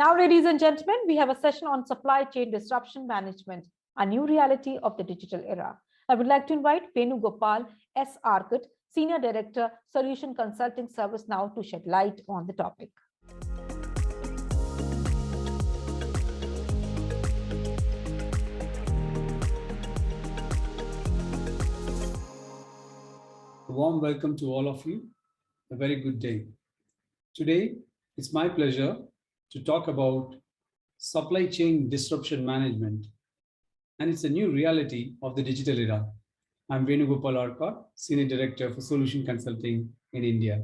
Now, ladies and gentlemen, we have a session on supply chain disruption management, a new reality of the digital era. I would like to invite Venugopal S Arcot, Senior Director, Solution Consulting ServiceNow, to shed light on the topic. A warm welcome to all of you. A very good day. Today, it's my pleasure to talk about supply chain disruption management, and it's a new reality of the digital era. I'm Venugopal S Arcot, Senior Director for Solution Consulting in India.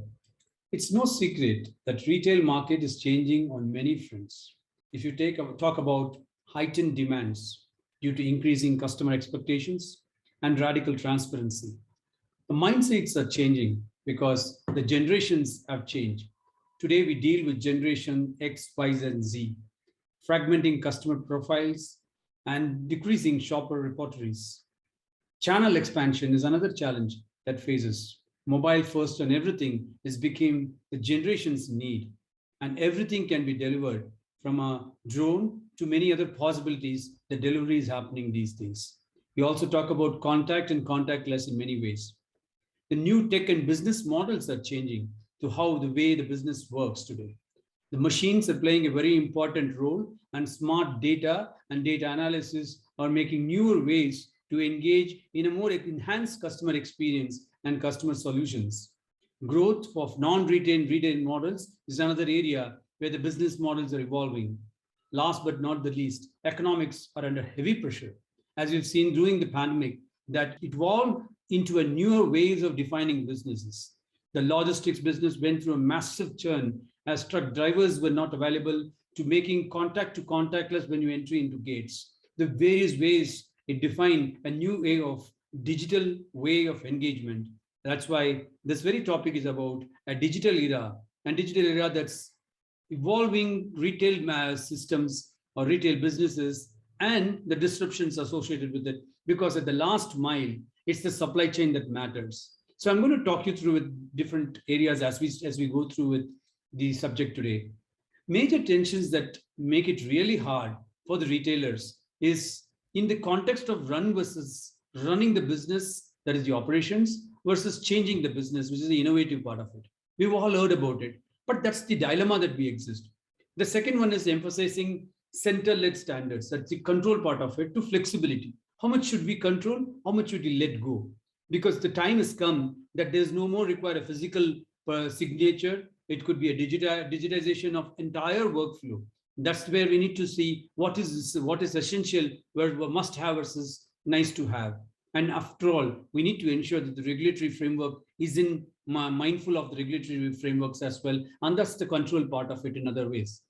It's no secret that retail market is changing on many fronts. If you talk about heightened demands due to increasing customer expectations and radical transparency, the mindsets are changing because the generations have changed. Today, we deal with generation X, Y, and Z, fragmenting customer profiles and decreasing shopper repertories. Channel expansion is another challenge that faces. Mobile first and everything is became the generation's need, and everything can be delivered from a drone to many other possibilities. The delivery is happening these days. We also talk about contact and contactless in many ways. The new tech and business models are changing to how the way the business works today. The machines are playing a very important role, and smart data and data analysis are making newer ways to engage in a more enhanced customer experience and customer solutions. Growth of non-retail models is another area where the business models are evolving. Last but not the least, economics are under heavy pressure. As we've seen during the pandemic, that it evolved into a newer ways of defining businesses. The logistics business went through a massive churn as truck drivers were not available, to making contact to contactless when you enter into gates. The various ways it defined a new way of digital way of engagement. That's why this very topic is about a digital era, and digital era that's evolving retail systems or retail businesses and the disruptions associated with it, because at the last mile, it's the supply chain that matters. So I'm going to talk you through with different areas as we go through with the subject today. Major tensions that make it really hard for the retailers is in the context of run versus running the business, that is the operations, versus changing the business, which is the innovative part of it. We've all heard about it, but that's the dilemma that we exist. The second one is emphasizing center-led standards. That's the control part of it, to flexibility. How much should we control? How much should we let go? Because the time has come that there's no more require a physical signature. It could be a digitization of entire workflow. That's where we need to see what is essential, where must have versus nice to have. And after all, we need to ensure that the regulatory framework is mindful of the regulatory frameworks as well. And that's the control part of it in other ways.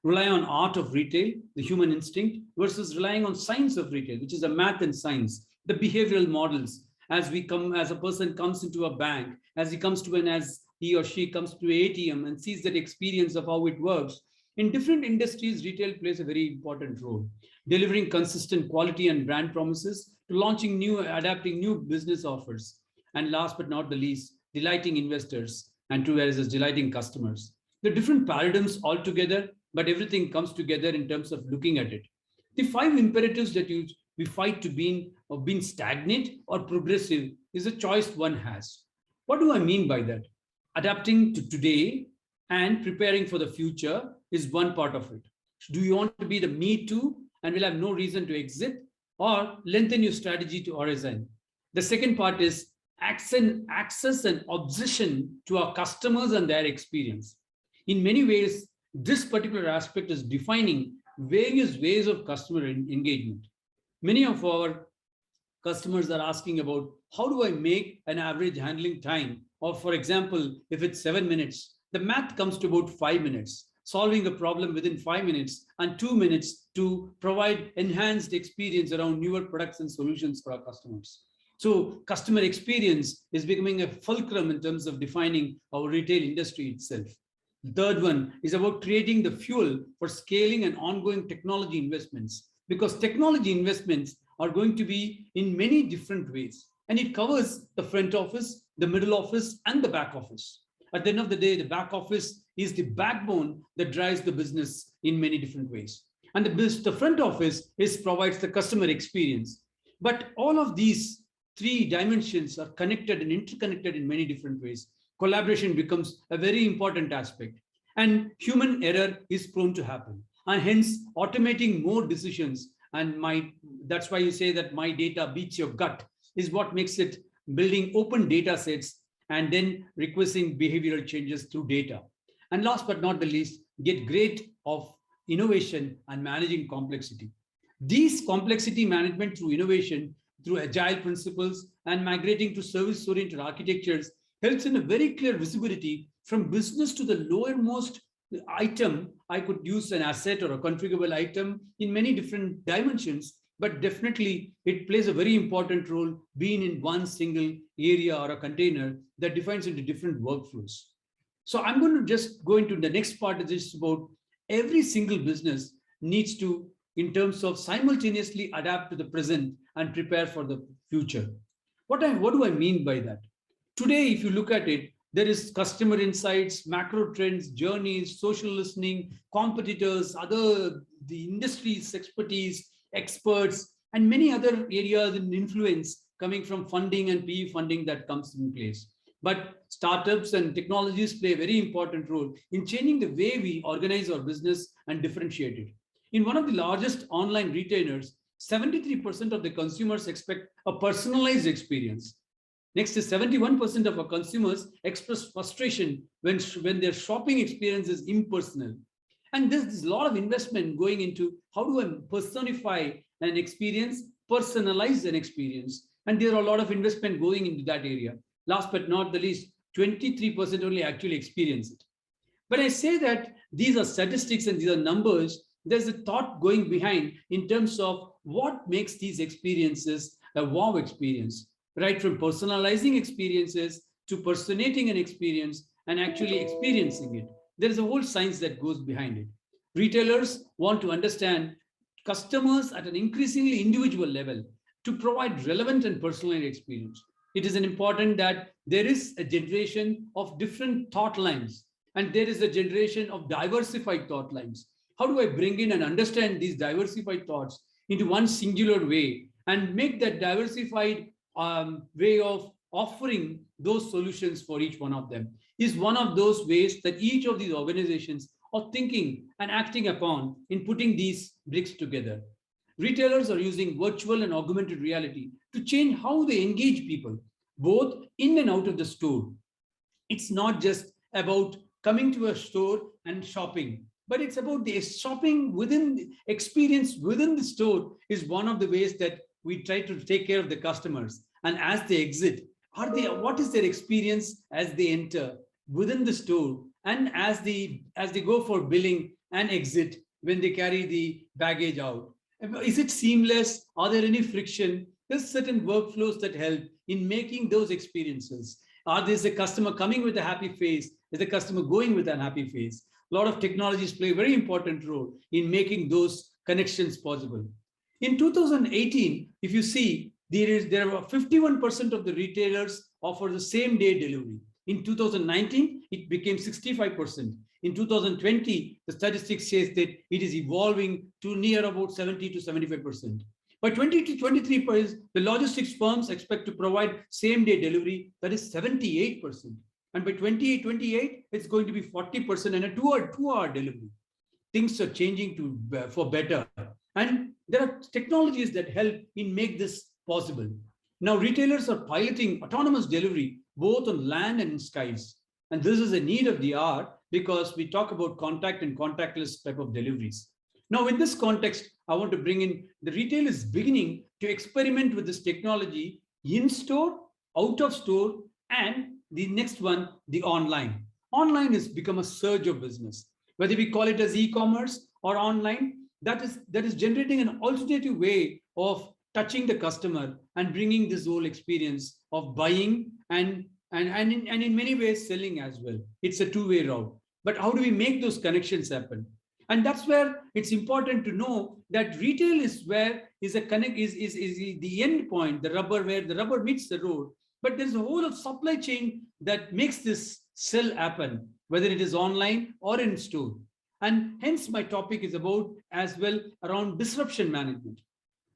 Rely on art of retail, the human instinct, versus relying on science of retail, which is a math and science, the behavioral models. As a person comes into a bank, as he or she comes to ATM and sees that experience of how it works. In different industries, retail plays a very important role, delivering consistent quality and brand promises to adapting new business offers. And last but not the least, delighting investors and as delighting customers. The different paradigms altogether, but everything comes together in terms of looking at it. The 5 imperatives that we fight to being stagnant or progressive is a choice one has. What do I mean by that? Adapting to today and preparing for the future is one part of it. Do you want to be the me too and will have no reason to exit, or lengthen your strategy to horizon? The second part is access and obsession to our customers and their experience. In many ways, this particular aspect is defining various ways of customer engagement. Many of our customers are asking about, how do I make an average handling time? Or for example, if it's 7 minutes, the math comes to about 5 minutes, solving a problem within 5 minutes and 2 minutes to provide enhanced experience around newer products and solutions for our customers. So customer experience is becoming a fulcrum in terms of defining our retail industry itself. The third one is about creating the fuel for scaling and ongoing technology investments, because technology investments are going to be in many different ways, and it covers the front office, the middle office, and the back office. At the end of the day, the back office is the backbone that drives the business in many different ways. And the front office provides the customer experience. But all of these three dimensions are connected and interconnected in many different ways. Collaboration becomes a very important aspect. And human error is prone to happen. And hence, automating more decisions, and that's why you say that my data beats your gut, is what makes it building open data sets and then requesting behavioral changes through data. And last but not the least, get great of innovation and managing complexity. These complexity management through innovation, through agile principles and migrating to service-oriented architectures helps in a very clear visibility from business to the lowermost item. I could use an asset or a configurable item in many different dimensions, but definitely it plays a very important role being in one single area or a container that defines into different workflows. So I'm going to just go into the next part of this about every single business needs to, in terms of simultaneously adapt to the present and prepare for the future. What do I mean by that? Today, if you look at it, there is customer insights, macro trends, journeys, social listening, competitors, the industry's expertise, experts, and many other areas in influence coming from funding and PE funding that comes in place. But startups and technologies play a very important role in changing the way we organize our business and differentiate it. In one of the largest online retailers, 73% of the consumers expect a personalized experience. Next is 71% of our consumers express frustration when their shopping experience is impersonal. And there's a lot of investment going into how do I personify an experience, personalize an experience. And there are a lot of investment going into that area. Last but not the least, 23% only actually experience it. But I say that these are statistics and these are numbers. There's a thought going behind in terms of what makes these experiences a wow experience. Right from personalizing experiences to personating an experience and actually experiencing it. There is a whole science that goes behind it. Retailers want to understand customers at an increasingly individual level to provide relevant and personalized experience. It is important that there is a generation of different thought lines and there is a generation of diversified thought lines. How do I bring in and understand these diversified thoughts into one singular way and make that diversified way of offering those solutions for each one of them is one of those ways that each of these organizations are thinking and acting upon in putting these bricks together. Retailers are using virtual and augmented reality to change how they engage people, both in and out of the store. It's not just about coming to a store and shopping, but it's about the shopping within the experience within the store is one of the ways that we try to take care of the customers. And as they exit, what is their experience as they enter within the store and as they go for billing and exit when they carry the baggage out? Is it seamless? Are there any friction? There's certain workflows that help in making those experiences. Is the customer coming with a happy face? Is the customer going with an happy face? A lot of technologies play a very important role in making those connections possible. In 2018, if you see, there were 51% of the retailers offer the same day delivery. In 2019, it became 65%. In 2020, the statistics says that it is evolving to near about 70 to 75%. By 2023, the logistics firms expect to provide same day delivery, that is 78%. And by 2028, it's going to be 40% and a two-hour delivery. Things are changing for better. And there are technologies that help in make this possible. Now, retailers are piloting autonomous delivery both on land and in skies. And this is a need of the hour because we talk about contact and contactless type of deliveries. Now, in this context, I want to bring in the retail is beginning to experiment with this technology in store, out of store, and the next one, the online. Online has become a surge of business. Whether we call it as e-commerce or online, that is generating an alternative way of touching the customer and bringing this whole experience of buying and in many ways selling as well. It's a two-way route. But how do we make those connections happen? And that's where it's important to know that retail is where is the end point, the rubber where the rubber meets the road. But there's a whole of supply chain that makes this sell happen, whether it is online or in store. And hence my topic is about as well around disruption management.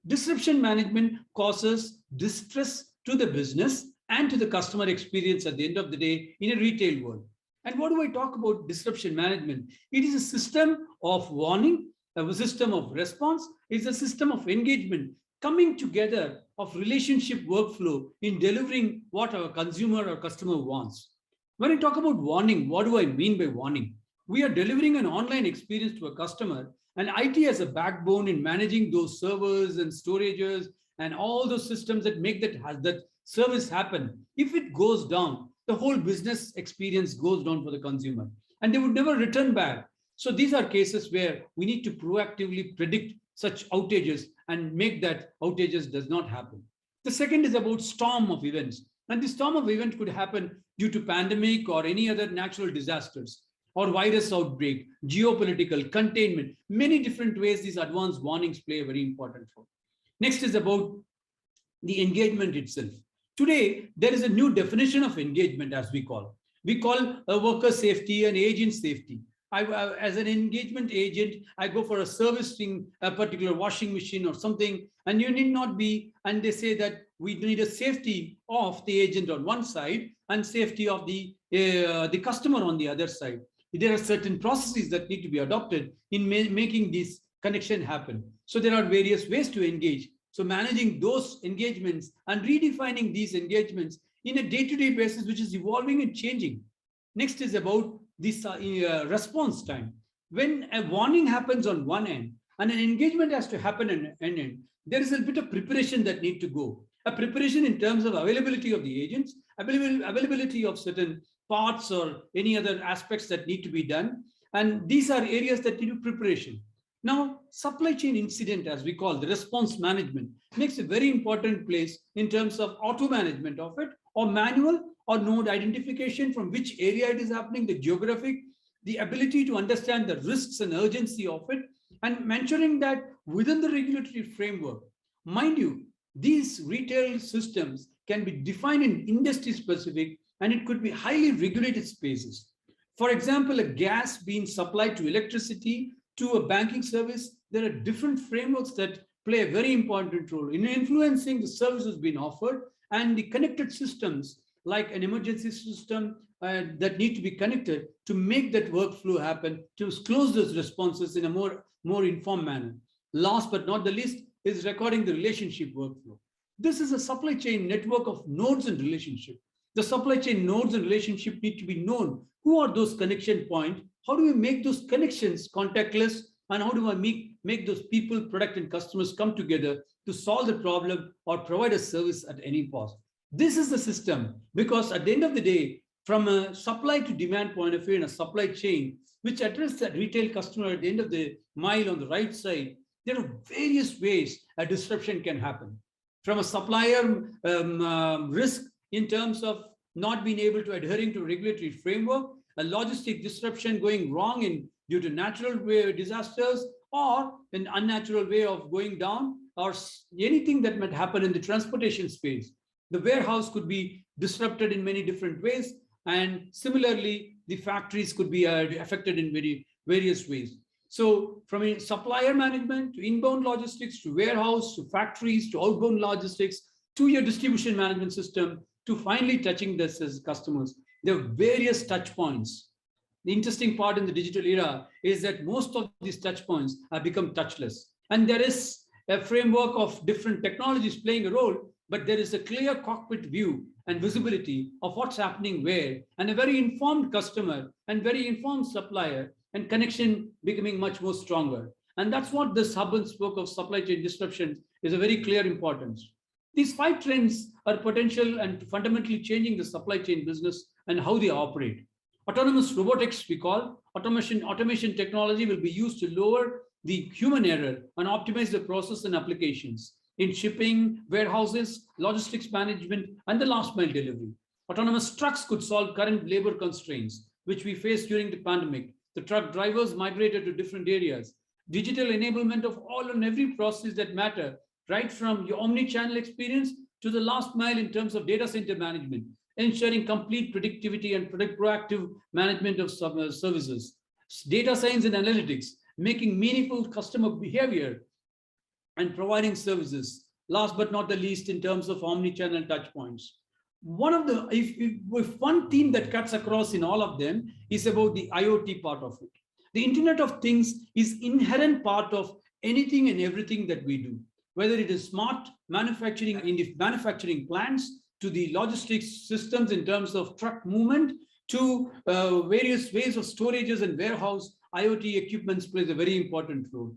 Disruption management causes distress to the business and to the customer experience at the end of the day in a retail world. And what do I talk about disruption management? It is a system of warning, a system of response, it's a system of engagement coming together of relationship workflow in delivering what our consumer or customer wants. When I talk about warning, what do I mean by warning? We are delivering an online experience to a customer, and IT as a backbone in managing those servers and storages and all those systems that make that service happen. If it goes down, the whole business experience goes down for the consumer, and they would never return back. So these are cases where we need to proactively predict such outages and make that outages does not happen. The second is about storm of events. And the storm of events could happen due to pandemic or any other natural disasters or virus outbreak, geopolitical, containment, many different ways these advanced warnings play a very important role. Next is about the engagement itself. Today, there is a new definition of engagement as we call. We call a worker safety and agent safety. As an engagement agent, I go for a servicing a particular washing machine or something, and you need not be, and they say that we need a safety of the agent on one side and safety of the customer on the other side. There are certain processes that need to be adopted in making this connection happen. So there are various ways to engage. So managing those engagements and redefining these engagements in a day-to-day basis, which is evolving and changing. Next is about this response time. When a warning happens on one end and an engagement has to happen on an end, there is a bit of preparation that need to go. A preparation in terms of availability of the agents, availability of certain parts or any other aspects that need to be done. And these are areas that need preparation. Now, supply chain incident, as we call the response management, makes a very important place in terms of auto management of it, or manual or node identification from which area it is happening, the geographic, the ability to understand the risks and urgency of it, and ensuring that within the regulatory framework. Mind you, these retail systems can be defined in industry specific, and it could be highly regulated spaces. For example, a gas being supplied to electricity to a banking service, there are different frameworks that play a very important role in influencing the services being offered, and the connected systems like an emergency system that need to be connected to make that workflow happen, to close those responses in a more informed manner. Last but not the least is recording the relationship workflow. This is a supply chain network of nodes and relationship. The supply chain nodes and relationship need to be known. Who are those connection points? How do we make those connections contactless? And how do I make those people, product, and customers come together to solve the problem or provide a service at any cost? This is the system, because at the end of the day, from a supply to demand point of view in a supply chain, which addresses that retail customer at the end of the mile on the right side, there are various ways a disruption can happen. From a supplier risk in terms of not being able to adhering to regulatory framework, a logistic disruption going wrong due to natural disasters, or an unnatural way of going down, or anything that might happen in the transportation space. The warehouse could be disrupted in many different ways, and similarly, the factories could be affected in various ways. So from a supplier management to inbound logistics to warehouse to factories to outbound logistics to your distribution management system to finally touching this as customers, there are various touch points. The interesting part in the digital era is that most of these touch points have become touchless. And there is a framework of different technologies playing a role, but there is a clear cockpit view and visibility of what's happening where, and a very informed customer and very informed supplier, and connection becoming much more stronger. And that's what this hub and spoke of supply chain disruption is a very clear importance. These 5 trends are potential and fundamentally changing the supply chain business and how they operate. Autonomous robotics, we call automation technology, will be used to lower the human error and optimize the process and applications in shipping, warehouses, logistics management, and the last mile delivery. Autonomous trucks could solve current labor constraints, which we faced during the pandemic. The truck drivers migrated to different areas. Digital enablement of all and every process that matter, right from your omni-channel experience to the last mile in terms of data center management. ensuring complete predictivity and proactive management of services. Data science and analytics, making meaningful customer behavior and providing services. Last but not the least, in terms of omni-channel touchpoints. One of the, if one theme that cuts across in all of them is about the IoT part of it. The Internet of Things is inherent part of anything and everything that we do, whether it is smart manufacturing in the manufacturing plants, to the logistics systems in terms of truck movement, to various ways of storages and warehouse. IoT equipments plays a very important role.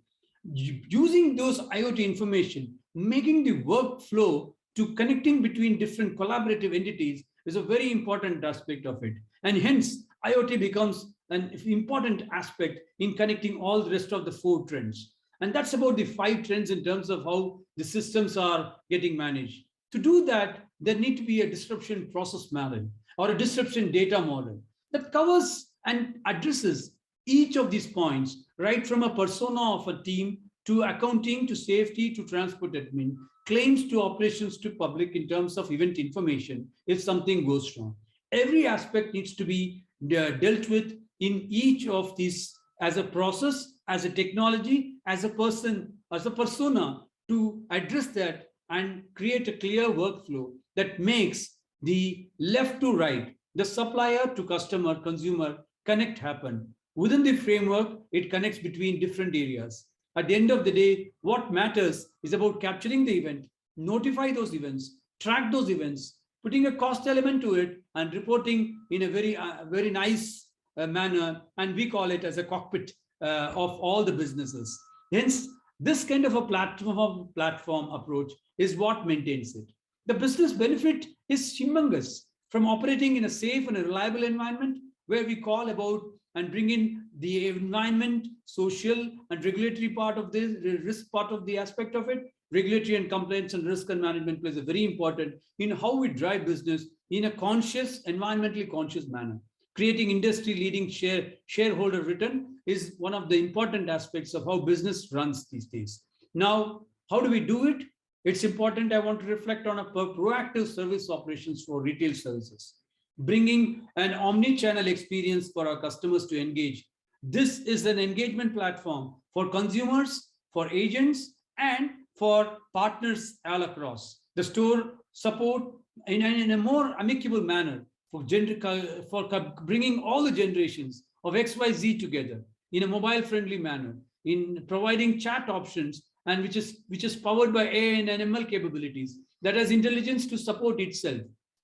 Using those IoT information, making the workflow to connecting between different collaborative entities is a very important aspect of it. And hence, IoT becomes an important aspect in connecting all the rest of the 4 trends. And that's about the 5 trends in terms of how the systems are getting managed. To do that, there need to be a disruption process model or a disruption data model that covers and addresses each of these points, right from a persona of a team to accounting, to safety, to transport admin, claims to operations, to public in terms of event information if something goes wrong. Every aspect needs to be dealt with in each of these as a process, as a technology, as a person, as a persona, to address that and create a clear workflow that makes the left to right, the supplier to customer, consumer connect happen. Within the framework, it connects between different areas. At the end of the day, what matters is about capturing the event, notify those events, track those events, putting a cost element to it, and reporting in a very nice manner. And we call it as a cockpit of all the businesses. Hence, this kind of a platform approach is what maintains it. The business benefit is humongous from operating in a safe and a reliable environment where we call about and bring in the environment, social and regulatory part of this, the risk part of the aspect of it. Regulatory and compliance and risk and management plays a very important in how we drive business in a conscious, environmentally conscious manner. Creating industry-leading shareholder return is one of the important aspects of how business runs these days. Now, how do we do it? It's important. I want to reflect on a proactive service operations for retail services, bringing an omni-channel experience for our customers to engage. This is an engagement platform for consumers, for agents, and for partners all across. The store support in a more amicable manner for bringing all the generations of XYZ together in a mobile-friendly manner, in providing chat options, and which is powered by AI and ML capabilities that has intelligence to support itself,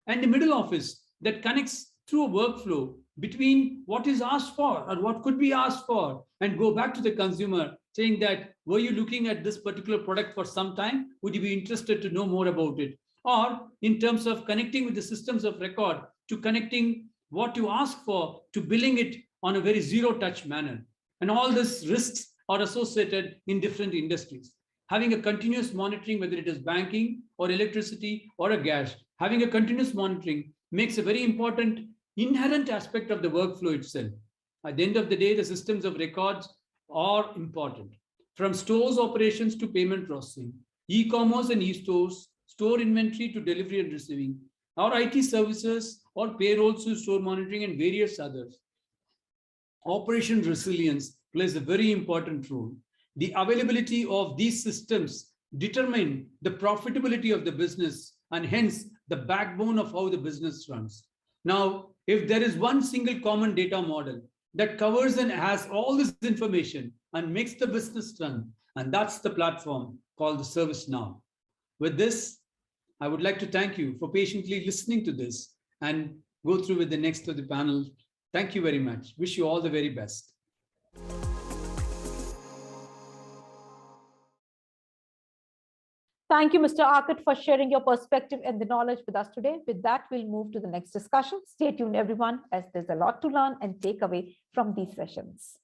and the middle office that connects through a workflow between what is asked for or what could be asked for and go back to the consumer saying that, were you looking at this particular product for some time? Would you be interested to know more about it? Or in terms of connecting with the systems of record, to connecting what you ask for to billing it on a very zero-touch manner. And all these risks are associated in different industries. Having a continuous monitoring, whether it is banking or electricity or a gas, having a continuous monitoring makes a very important inherent aspect of the workflow itself. At the end of the day, the systems of records are important. From stores operations to payment processing, e-commerce and e-stores, store inventory to delivery and receiving, our IT services or payrolls to store monitoring and various others. Operation resilience plays a very important role. The availability of these systems determine the profitability of the business and hence the backbone of how the business runs. Now, if there is one single common data model that covers and has all this information and makes the business run, and that's the platform called the ServiceNow. With this, I would like to thank you for patiently listening to this and go through with the next of the panel. Thank you very much. Wish you all the very best. Thank you, Mr. Arcot, for sharing your perspective and the knowledge with us today. With that, we'll move to the next discussion. Stay tuned, everyone, as there's a lot to learn and take away from these sessions.